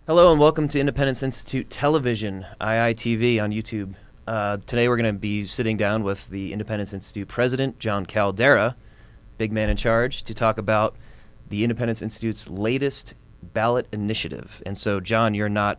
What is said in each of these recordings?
Hello and welcome to Independence Institute Television, IITV on YouTube. Today we're going to be sitting down with the Independence Institute president, Jon Caldara, big man in charge, to talk about the Independence Institute's latest ballot initiative. And so, Jon, you're not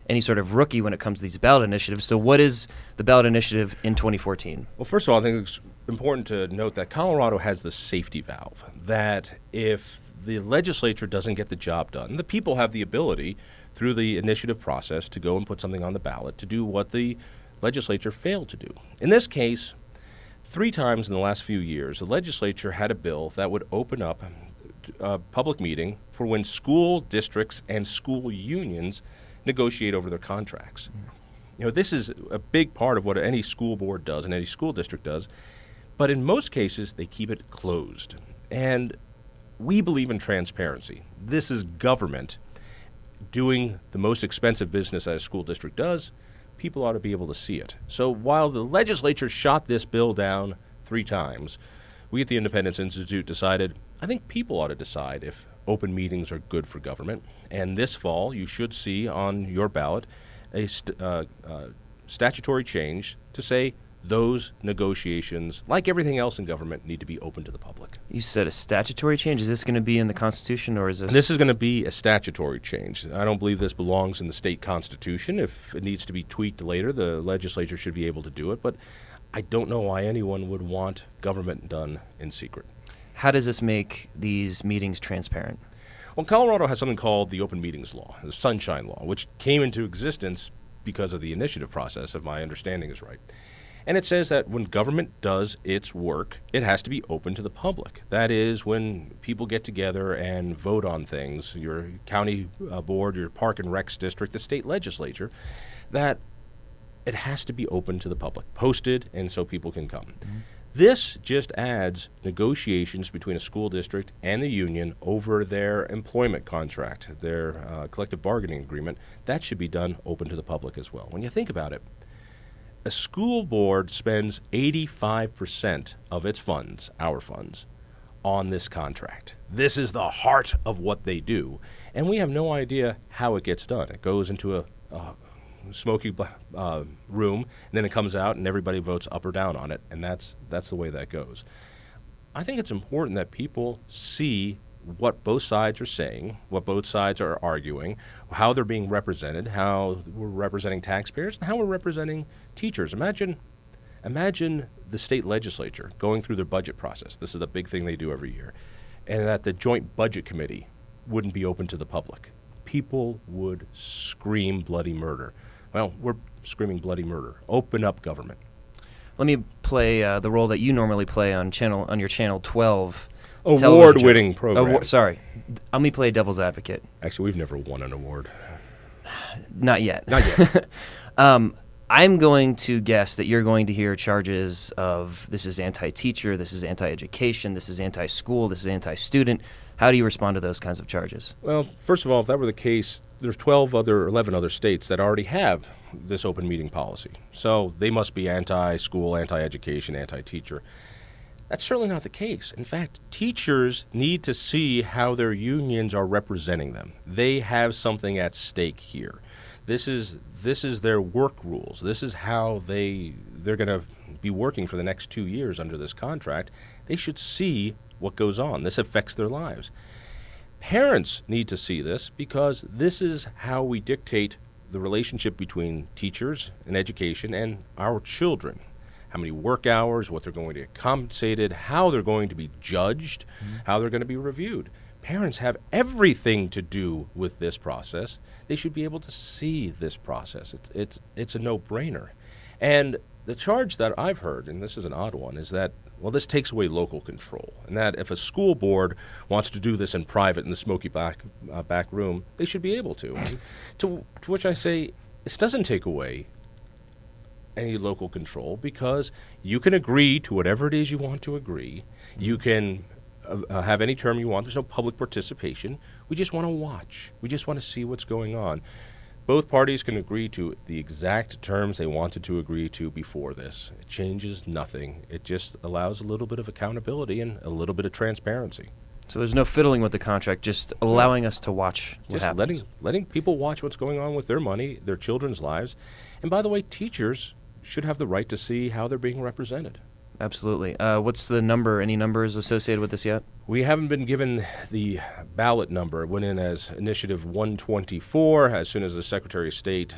any sort of rookie when it comes to these ballot initiatives. So what is the ballot initiative in 2014? Well, first of all, I think it's important to note that Colorado has the safety valve, that if the legislature doesn't get the job done, the people have the ability through the initiative process to go and put something on the ballot to do what the legislature failed to do. In this case, 3 times in the last few years, the legislature had a bill that would open up a public meeting for when school districts and school unions negotiate over their contracts. You know, this is a big part of what any school board does and any school district does, but in most cases, they keep it closed. And we believe in transparency. This is government doing the most expensive business that a school district does. People ought to be able to see it. So while the legislature shot this bill down 3 times, we at the Independence Institute decided, I think people ought to decide if open meetings are good for government. And this fall, you should see on your ballot a statutory change to say those negotiations, like everything else in government, need to be open to the public. You said a statutory change. Is this going to be in the Constitution, or is this? This is going to be a statutory change. I don't believe this belongs in the state constitution. If it needs to be tweaked later, the legislature should be able to do it. But I don't know why anyone would want government done in secret. How does this make these meetings transparent? Well, Colorado has something called the Open Meetings Law, the Sunshine Law, which came into existence because of the initiative process, if my understanding is right. And it says that when government does its work, it has to be open to the public. That is, when people get together and vote on things, your county board, your park and recs district, the state legislature, that it has to be open to the public, posted, and so people can come. Mm-hmm. This just adds negotiations between a school district and the union over their employment contract, their collective bargaining agreement. That should be done open to the public as well. When you think about it, a school board spends 85% of its funds, our funds, on this contract. This is the heart of what they do, and we have no idea how it gets done. It goes into a smoky room, and then it comes out, and everybody votes up or down on it, and that's the way that goes. I think it's important that people see what both sides are saying, what both sides are arguing, how they're being represented, how we're representing taxpayers, and how we're representing teachers. Imagine the state legislature going through their budget process. This is the big thing they do every year. And that the Joint Budget Committee wouldn't be open to the public. People would scream bloody murder. Well, we're screaming bloody murder. Open up government. Let me play the role that you normally play on your channel 12. Award-winning program. Sorry. Let me play devil's advocate. Actually, we've never won an award. Not yet. Not yet. I'm going to guess that you're going to hear charges of this is anti-teacher, this is anti-education, this is anti-school, this is anti-student. How do you respond to those kinds of charges? Well, first of all, if that were the case, there's 11 other states that already have this open meeting policy. So they must be anti-school, anti-education, anti-teacher. That's certainly not the case. In fact, teachers need to see how their unions are representing them. They have something at stake here. This is their work rules. This is how they're going to be working for the next 2 years under this contract. They should see what goes on. This affects their lives. Parents need to see this because this is how we dictate the relationship between teachers and education and our children. How many work hours, what they're going to get compensated, how they're going to be judged, how they're going to be reviewed. Parents have everything to do with this process. They should be able to see this process. It's a no-brainer. And the charge that I've heard, and this is an odd one, is that, well, this takes away local control, and that if a school board wants to do this in private in the smoky back room, they should be able to. To which I say, this doesn't take away any local control because you can agree to whatever it is you want to agree. You can have any term you want. There's no public participation. We just want to watch. We just want to see what's going on. Both parties can agree to the exact terms they wanted to agree to before this. It changes nothing. It just allows a little bit of accountability and a little bit of transparency. So there's no fiddling with the contract, just allowing us to watch what Just happens. letting people watch what's going on with their money, their children's lives. And by the way, teachers should have the right to see how they're being represented. Absolutely. What's the number? Any numbers associated with this yet? We haven't been given the ballot number. It went in as Initiative 124. As soon as the Secretary of State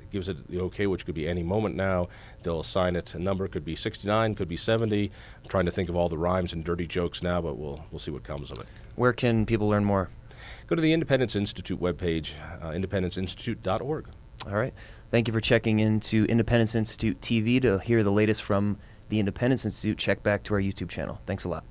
gives it the okay, which could be any moment now, they'll assign it a number. Could be 69, could be 70. I'm trying to think of all the rhymes and dirty jokes now, but we'll see what comes of it. Where can people learn more? Go to the Independence Institute webpage, independenceinstitute.org. All right. Thank you for checking into Independence Institute TV. To hear the latest from the Independence Institute, check back to our YouTube channel. Thanks a lot.